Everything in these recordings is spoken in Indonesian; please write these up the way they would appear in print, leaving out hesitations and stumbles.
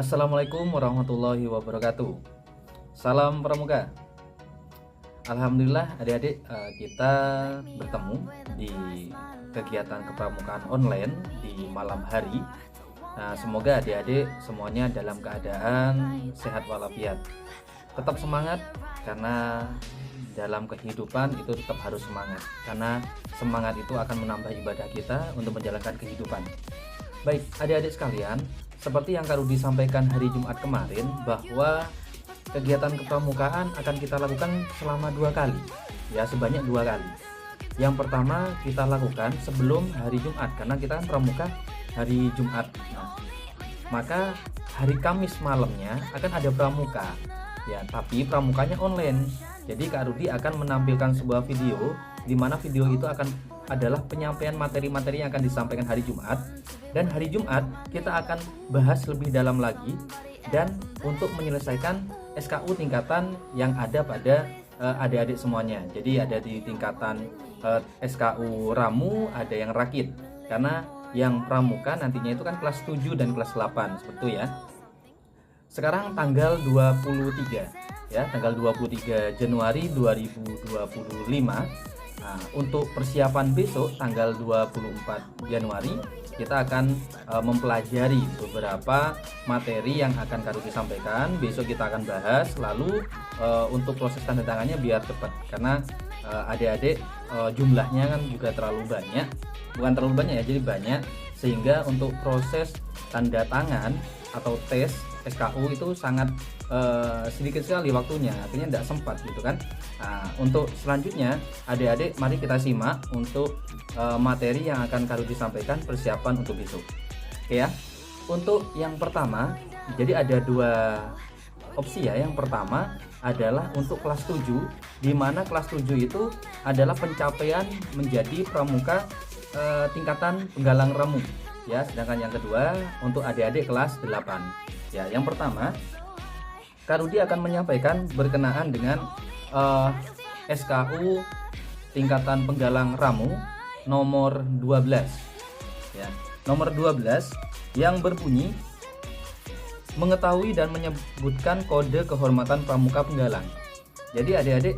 Assalamualaikum warahmatullahi wabarakatuh. Salam Pramuka. Alhamdulillah adik-adik, kita bertemu di kegiatan kepramukaan online di malam hari. Nah, semoga adik-adik semuanya dalam keadaan sehat walafiat. Tetap semangat, karena dalam kehidupan itu tetap harus semangat, karena semangat itu akan menambah ibadah kita untuk menjalankan kehidupan. Baik adik-adik sekalian, seperti yang Kak Rudi sampaikan hari Jumat kemarin, bahwa kegiatan kepramukaan akan kita lakukan selama 2 kali, ya, sebanyak 2 kali. Yang pertama kita lakukan sebelum hari Jumat, karena kita kan pramuka hari Jumat. Nah, maka hari Kamis malamnya akan ada pramuka, ya, tapi pramukanya online. Jadi Kak Rudi akan menampilkan sebuah video, di mana video itu adalah penyampaian materi-materi yang akan disampaikan hari Jumat. Dan hari Jumat kita akan bahas lebih dalam lagi, dan untuk menyelesaikan SKU tingkatan yang ada pada adik-adik semuanya. Jadi ada di tingkatan SKU Ramu, ada yang Rakit, karena yang pramuka nantinya itu kan kelas 7 dan kelas 8 seperti itu ya. Sekarang tanggal 23, ya, tanggal 23 Januari 2025. Nah, untuk persiapan besok tanggal 24 Januari kita akan mempelajari beberapa materi yang akan Kak Rudi sampaikan. Besok kita akan bahas. Lalu untuk proses tanda tangannya biar cepat, karena adik-adik jumlahnya kan juga terlalu banyak, bukan terlalu banyak ya, jadi banyak, sehingga untuk proses tanda tangan atau tes SKU itu sangat sedikit sekali waktunya, artinya tidak sempat gitu kan. Nah, untuk selanjutnya adik-adik mari kita simak untuk materi yang akan Kak Rudi sampaikan, persiapan untuk besok. Oke ya. Untuk yang pertama, jadi ada 2 opsi ya. Yang pertama adalah untuk kelas 7, di mana kelas 7 itu adalah pencapaian menjadi pramuka tingkatan penggalang ramu, ya. Sedangkan yang kedua untuk adik-adik kelas 8. Ya, yang pertama Kak Rudi akan menyampaikan berkenaan dengan SKU tingkatan penggalang ramu nomor 12, ya. Nomor 12 yang berbunyi mengetahui dan menyebutkan kode kehormatan pramuka penggalang. Jadi adik-adik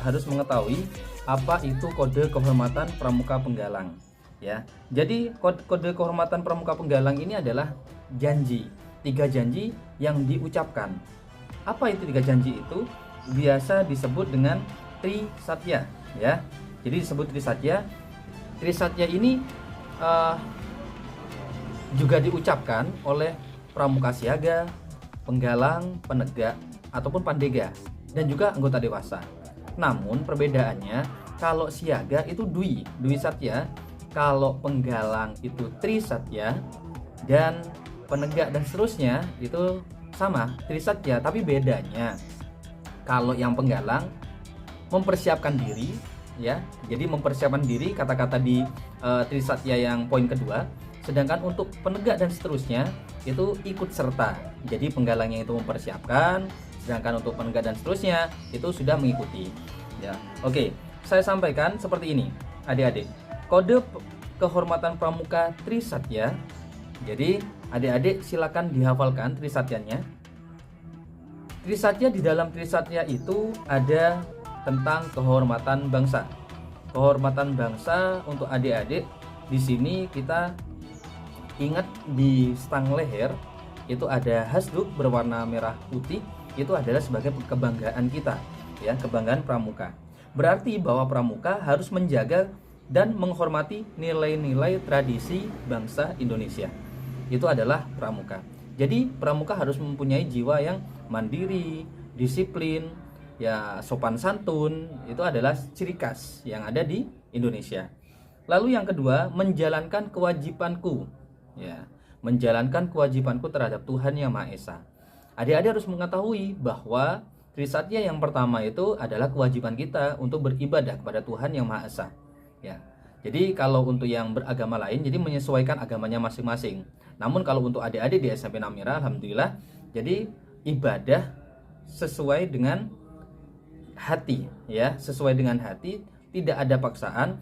harus mengetahui apa itu kode kehormatan pramuka penggalang, ya. Jadi kode kehormatan pramuka penggalang ini adalah janji, 3 janji yang diucapkan. Apa itu 3 janji itu? Biasa disebut dengan Trisatya, ya. Jadi disebut Trisatya. Trisatya ini juga diucapkan oleh pramuka siaga, penggalang, penegak, ataupun pandega, dan juga anggota dewasa. Namun perbedaannya, kalau siaga itu Dwi Satya, kalau penggalang itu Trisatya, dan penegak dan seterusnya itu sama Trisatya. Tapi bedanya, kalau yang penggalang mempersiapkan diri, ya. Jadi mempersiapkan diri, kata-kata di Trisatya yang poin kedua. Sedangkan untuk penegak dan seterusnya itu ikut serta. Jadi penggalangnya itu mempersiapkan, sedangkan untuk penegak dan seterusnya itu sudah mengikuti, ya. Oke, saya sampaikan seperti ini adik-adik. Kode kehormatan pramuka Trisatya. Jadi adik-adik silakan dihafalkan Trisatyanya. Trisatya, di dalam Trisatya itu ada tentang kehormatan bangsa. Kehormatan bangsa untuk adik-adik di sini kita ingat, di stang leher itu ada hasduk berwarna merah putih, itu adalah sebagai kebanggaan kita, ya, kebanggaan pramuka. Berarti bahwa pramuka harus menjaga dan menghormati nilai-nilai tradisi bangsa Indonesia. Itu adalah pramuka. Jadi pramuka harus mempunyai jiwa yang mandiri, disiplin, ya, sopan santun. Itu adalah ciri khas yang ada di Indonesia. Lalu yang kedua, menjalankan kewajibanku, ya, menjalankan kewajibanku terhadap Tuhan Yang Maha Esa. Adik-adik harus mengetahui bahwa Trisatya yang pertama itu adalah kewajiban kita untuk beribadah kepada Tuhan Yang Maha Esa, ya. Jadi kalau untuk yang beragama lain, jadi menyesuaikan agamanya masing-masing. Namun kalau untuk adik-adik di SMP Namira, alhamdulillah, jadi ibadah sesuai dengan hati, ya, sesuai dengan hati, tidak ada paksaan,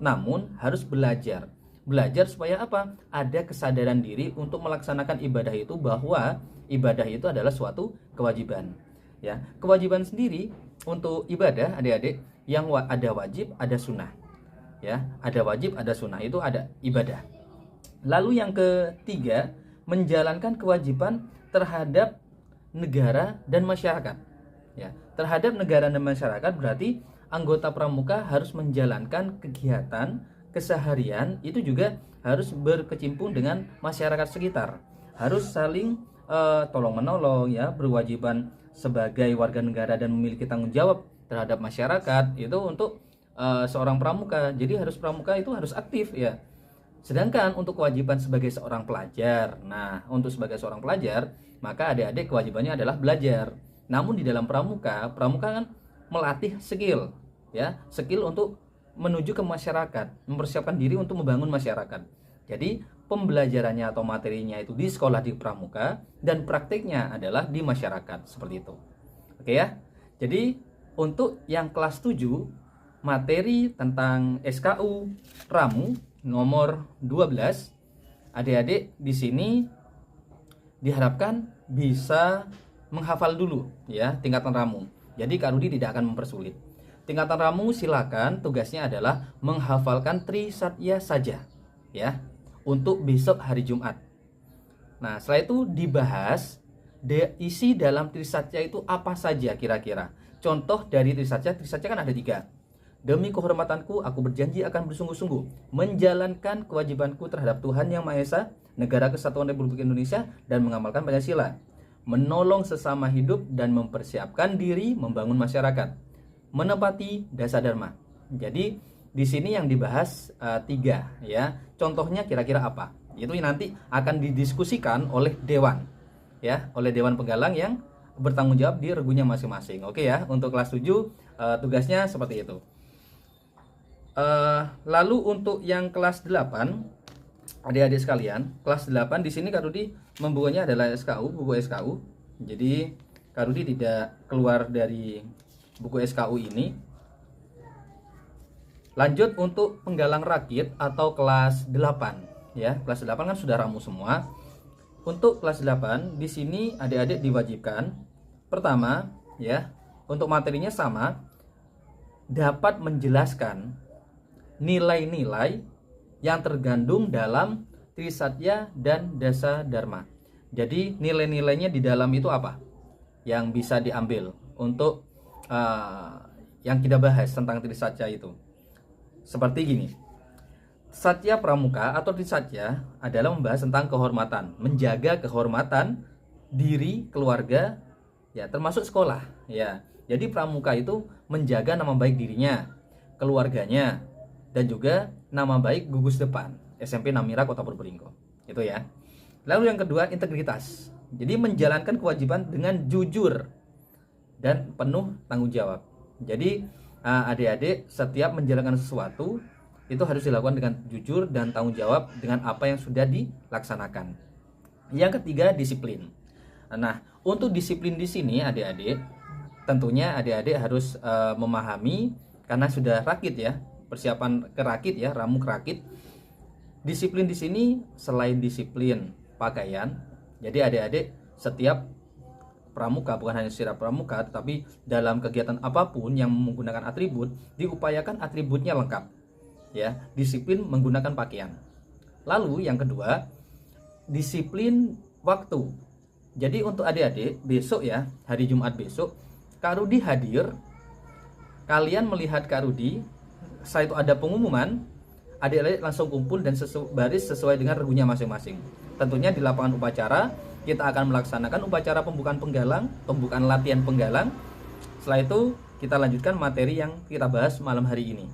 namun harus belajar Belajar supaya apa? Ada kesadaran diri untuk melaksanakan ibadah itu, bahwa ibadah itu adalah suatu kewajiban. Ya, kewajiban sendiri untuk ibadah adik-adik yang ada wajib, ada sunnah. Ya, ada wajib, ada sunnah, itu ada ibadah. Lalu yang ketiga, menjalankan kewajiban terhadap negara dan masyarakat. Ya, terhadap negara dan masyarakat berarti anggota pramuka harus menjalankan kegiatan keseharian, itu juga harus berkecimpung dengan masyarakat sekitar, harus saling tolong menolong, ya, berwajiban sebagai warga negara dan memiliki tanggung jawab terhadap masyarakat. Itu untuk seorang pramuka. Jadi pramuka itu harus aktif, ya. Sedangkan untuk kewajiban sebagai seorang pelajar, nah untuk sebagai seorang pelajar, maka adik-adik kewajibannya adalah belajar. Namun di dalam pramuka kan melatih skill, ya, skill untuk menuju ke masyarakat, mempersiapkan diri untuk membangun masyarakat. Jadi pembelajarannya atau materinya itu di sekolah di pramuka, dan praktiknya adalah di masyarakat, seperti itu. Oke ya. Jadi untuk yang kelas 7, materi tentang SKU Ramu nomor 12, adik-adik di sini diharapkan bisa menghafal dulu, ya, tingkatan Ramu. Jadi Kak Rudi tidak akan mempersulit. Tingkatan Ramu silakan tugasnya adalah menghafalkan Trisatya saja, ya, untuk besok hari Jumat. Nah, setelah itu dibahas isi dalam Trisatya itu apa saja kira-kira. Contoh dari Trisatya kan ada 3. Demi kehormatanku, aku berjanji akan bersungguh-sungguh menjalankan kewajibanku terhadap Tuhan Yang Maha Esa, Negara Kesatuan Republik Indonesia, dan mengamalkan Pancasila, menolong sesama hidup dan mempersiapkan diri membangun masyarakat, menepati dasar dharma. Jadi di sini yang dibahas 3, ya. Contohnya kira-kira apa? Itu nanti akan didiskusikan oleh dewan, ya, oleh dewan penggalang yang bertanggung jawab di regunya masing-masing. Oke ya, untuk kelas 7 tugasnya seperti itu. Lalu untuk yang kelas 8, adik-adik sekalian, kelas 8 di sini Kak Rudi membukanya adalah buku SKU. Jadi Kak Rudi tidak keluar dari buku SKU ini. Lanjut untuk penggalang rakit atau kelas 8, ya. Kelas 8 kan sudah Ramu semua. Untuk kelas 8 di sini adik-adik diwajibkan pertama, ya, untuk materinya sama, dapat menjelaskan nilai-nilai yang tergandung dalam Trisatya dan Dasa Dharma. Jadi nilai-nilainya di dalam itu apa yang bisa diambil untuk yang kita bahas tentang Trisatya itu. Seperti gini, Satya Pramuka atau Trisatya adalah membahas tentang kehormatan, menjaga kehormatan diri, keluarga, ya, termasuk sekolah, ya. Jadi pramuka itu menjaga nama baik dirinya, keluarganya, dan juga nama baik gugus depan SMP Namira Kota Probolinggo. Itu ya. Lalu yang kedua, integritas. Jadi menjalankan kewajiban dengan jujur dan penuh tanggung jawab. Jadi adik-adik setiap menjalankan sesuatu itu harus dilakukan dengan jujur dan tanggung jawab dengan apa yang sudah dilaksanakan. Yang ketiga, disiplin. Nah, untuk disiplin di sini adik-adik, tentunya adik-adik harus memahami, karena sudah rakit, ya, persiapan kerakit, ya, Ramu kerakit. Disiplin di sini selain disiplin pakaian, jadi adik-adik setiap pramuka, bukan hanya setiap pramuka, tetapi dalam kegiatan apapun yang menggunakan atribut, diupayakan atributnya lengkap, ya. Disiplin menggunakan pakaian. Lalu yang kedua, disiplin waktu. Jadi untuk adik-adik besok, ya, hari Jumat besok, Kak Rudi hadir, kalian melihat Kak Rudi, setelah itu ada pengumuman, adik-adik langsung kumpul dan baris sesuai dengan regunya masing-masing. Tentunya di lapangan upacara kita akan melaksanakan upacara pembukaan penggalang, pembukaan latihan penggalang. Setelah itu kita lanjutkan materi yang kita bahas malam hari ini.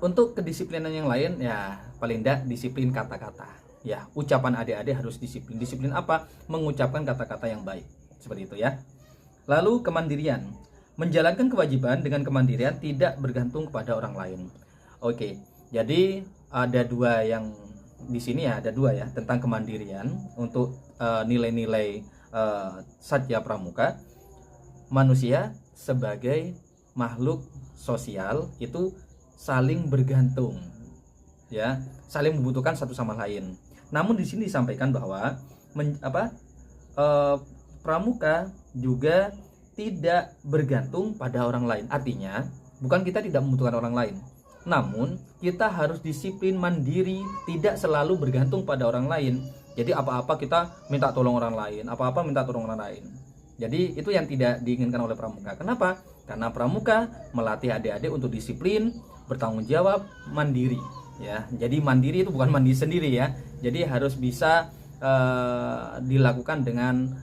Untuk kedisiplinan yang lain, ya, paling tidak disiplin kata-kata, ya. Ucapan adik-adik harus disiplin. Disiplin apa? Mengucapkan kata-kata yang baik, seperti itu, ya. Lalu kemandirian. Menjalankan kewajiban dengan kemandirian, tidak bergantung kepada orang lain. Oke, jadi ada 2 yang di sini, ya, ada 2, ya, tentang kemandirian. Untuk nilai-nilai Satya Pramuka, manusia sebagai makhluk sosial itu saling bergantung, ya, saling membutuhkan satu sama lain. Namun di sini disampaikan bahwa pramuka juga tidak bergantung pada orang lain. Artinya bukan kita tidak membutuhkan orang lain, namun kita harus disiplin mandiri, tidak selalu bergantung pada orang lain. Jadi apa-apa kita minta tolong orang lain, apa-apa minta tolong orang lain. Jadi itu yang tidak diinginkan oleh pramuka. Kenapa? Karena pramuka melatih adik-adik untuk disiplin, bertanggung jawab, mandiri. Ya, jadi mandiri itu bukan mandi sendiri ya. Jadi harus bisa dilakukan dengan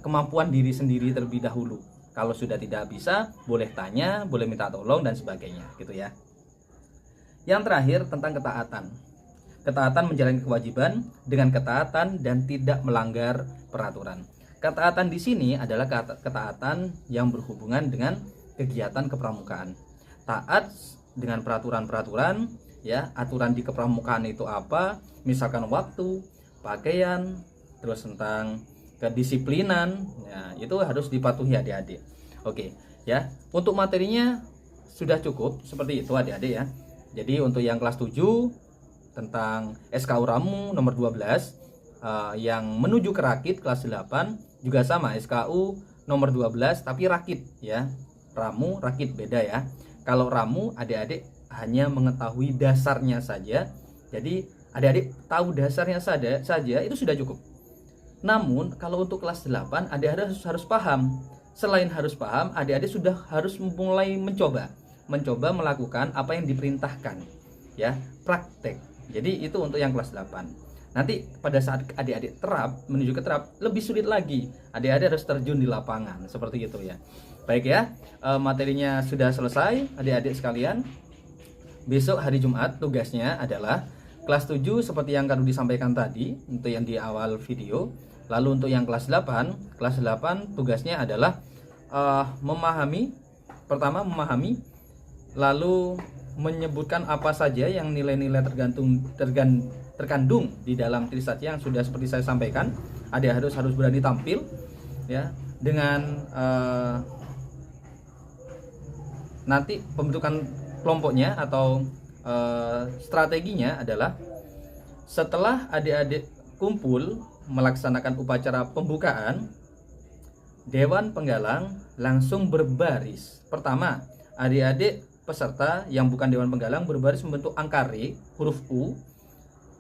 kemampuan diri sendiri terlebih dahulu. Kalau sudah tidak bisa, boleh tanya, boleh minta tolong dan sebagainya, gitu ya. Yang terakhir tentang ketaatan. Ketaatan menjalani kewajiban dengan ketaatan dan tidak melanggar peraturan. Ketaatan di sini adalah ketaatan yang berhubungan dengan kegiatan kepramukaan. Taat dengan peraturan-peraturan, ya, aturan di kepramukaan itu apa? Misalkan waktu, pakaian, terus tentang kedisiplinan, ya, itu harus dipatuhi adik-adik. Oke, ya. Untuk materinya sudah cukup seperti itu adik-adik ya. Jadi untuk yang kelas 7 tentang SKU Ramu nomor 12, yang menuju ke rakit kelas 8 juga sama, SKU nomor 12 tapi rakit ya. Ramu, rakit beda ya. Kalau Ramu adik-adik hanya mengetahui dasarnya saja. Jadi adik-adik tahu dasarnya saja itu sudah cukup. Namun kalau untuk kelas 8 adik-adik harus paham. Selain harus paham, adik-adik sudah harus mulai mencoba melakukan apa yang diperintahkan ya, praktek. Jadi itu untuk yang kelas 8. Nanti pada saat adik-adik terap, menuju ke terap, lebih sulit lagi. Adik-adik harus terjun di lapangan, seperti itu ya. Baik ya, materinya sudah selesai adik-adik sekalian. Besok hari Jumat tugasnya adalah kelas 7 seperti yang Kak Rudi sampaikan tadi, untuk yang di awal video. Lalu untuk yang kelas 8 tugasnya adalah memahami, lalu menyebutkan apa saja yang nilai-nilai terkandung di dalam Trisatya yang sudah seperti saya sampaikan. Adik harus berani tampil ya, dengan nanti pembentukan kelompoknya atau strateginya adalah setelah adik-adik kumpul melaksanakan upacara pembukaan, Dewan Penggalang langsung berbaris. Pertama, adik-adik peserta yang bukan Dewan Penggalang berbaris membentuk angkari huruf U.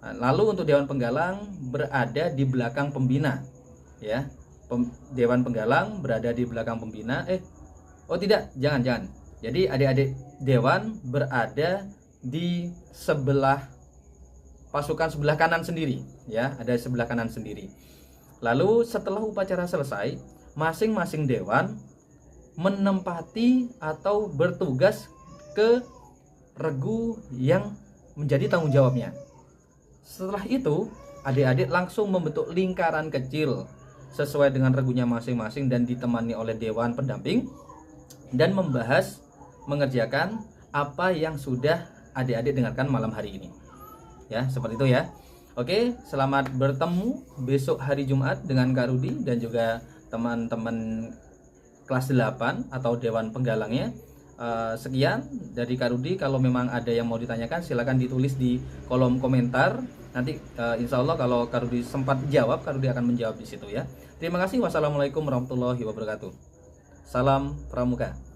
Lalu untuk Dewan Penggalang berada di belakang pembina ya. Dewan Penggalang berada di belakang pembina. Jangan. Jadi adik-adik dewan berada di sebelah pasukan sebelah kanan sendiri ya, ada sebelah kanan sendiri. Lalu setelah upacara selesai, masing-masing dewan menempati atau bertugas ke regu yang menjadi tanggung jawabnya. Setelah itu, adik-adik langsung membentuk lingkaran kecil sesuai dengan regunya masing-masing dan ditemani oleh dewan pendamping dan mengerjakan apa yang sudah adik-adik dengarkan malam hari ini. Ya, seperti itu ya. Oke, selamat bertemu besok hari Jumat dengan Kak Rudi dan juga teman-teman kelas 8 atau Dewan Penggalangnya. Sekian dari Kak Rudi. Kalau memang ada yang mau ditanyakan silakan ditulis di kolom komentar. Nanti insya Allah kalau Kak Rudi sempat jawab, Kak Rudi akan menjawab di situ ya. Terima kasih. Wassalamualaikum warahmatullahi wabarakatuh. Salam Pramuka.